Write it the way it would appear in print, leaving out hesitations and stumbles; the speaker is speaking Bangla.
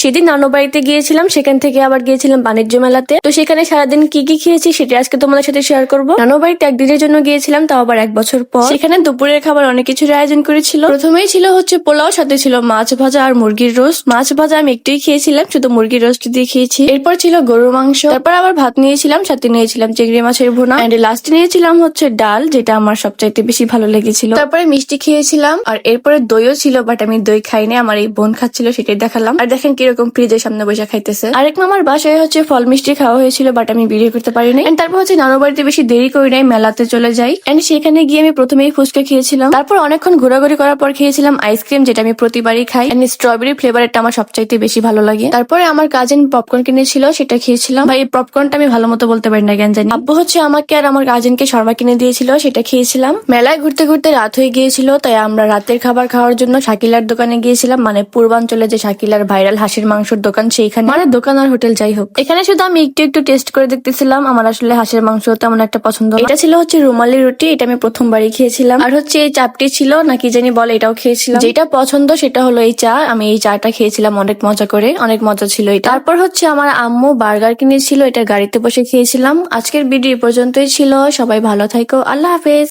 সেদিন নানু বাড়িতে গিয়েছিলাম, সেখান থেকে আবার গিয়েছিলাম বাণিজ্য মেলাতে। তো সেখানে সারাদিন কি কি খেয়েছি সেটা আজকে তোমাদের সাথে শেয়ার করবো। নানু বাড়িতে একদিনের জন্য গিয়েছিলাম, তাও আবার 1 বছর পর। সেখানে দুপুরের খাবার অনেক কিছুর আয়োজন করেছিল। প্রথমেই ছিল হচ্ছে পোলাও, সাথে ছিল মাছ ভাজা আর মুরগির রোস্ট। মাছ ভাজা আমি একটুই খেয়েছিলাম, শুধু মুরগির রোস্ট দিয়ে খেয়েছি। এরপর ছিল গরুর মাংস, তারপর আবার ভাত নিয়েছিলাম, সাথে নিয়েছিলাম চিংড়ি মাছের ভুনা, এন্ড লাস্টে নিয়েছিলাম হচ্ছে ডাল, যেটা আমার সবচাইতে বেশি ভালো লেগেছিল। তারপরে মিষ্টি খেয়েছিলাম, আর এরপরে দইও ছিল, বাট আমি দই খাইনি, আমার এই বোন খাচ্ছিল, সেটাই দেখালাম। আর দেখেন কিরকম ফ্রিজের সামনে বসে খাইতেছে। আরেক মামার বাসায় হচ্ছে ফল মিষ্টি খাওয়া হয়েছিল, বাট আমি ভিডিও করতে পারিনি। এন্ড তারপর হচ্ছে নানু বাড়িতে বেশি দেরি করি নাই, মেলাতে চলে যাই। এন্ড সেখানে গিয়ে আমি প্রথমেই ফুচকা খেয়েছিলাম, তারপর অনেকক্ষণ ঘোরাঘুরি করার পর খেয়েছিলাম আইসক্রিম, যেটা আমি প্রতিবারই খাই। এন্ড স্ট্রবেরি ফ্লেভারটা আমার সবচাইতে বেশি ভালো লাগে। তারপরে আমার কাজিন পপকর্ন কিনেছিল, সেটা খেয়েছিলাম। ভাই এই পপকর্নটা আমি ভালো মতো বলতে পারি না, কেন জানি। আব্বু হচ্ছে আমাকে আর আমার কাজিনকে শর্মা কিনে দিয়েছিল, সেটা খেয়েছিলাম। মেলায় ঘুরতে ঘুরতে রাত হয়ে গিয়েছিল, তাই আমরা রাতের খাবার খাওয়ার জন্য শাকিলার দোকানে গিয়েছিলাম, মানে পূর্বাঞ্চলে যে শাকিলার ভাইরাল হাঁসের মাংসের দোকান, সেইখানে, মানে দোকান আর হোটেল যাই হোক। এখানে শুধু আমি একটু একটু টেস্ট করে দেখতেছিলাম, আমার আসলে হাঁসের মাংস তেমন একটা পছন্দ না। এটা ছিল হচ্ছে রুমালি রুটি, এটা আমি প্রথমবারই খেয়েছিলাম। আর হচ্ছে এই চাপটি ছিল নাকি জানি বলে, এটাও খেয়েছিলাম। যেটা পছন্দ সেটা হলো এই চা, আমি এই চাটা খেয়েছিলাম অনেক মজা করে, অনেক মজা ছিল এটা। তারপর হচ্ছে আমার আম্মু বার্গার কিনেছিল, এটা গাড়িতে বসে খেয়েছিলাম। আজকের ভিডিও পর্যন্তই ছিল, সবাই ভালো থাকো, আল্লাহ হাফেজ।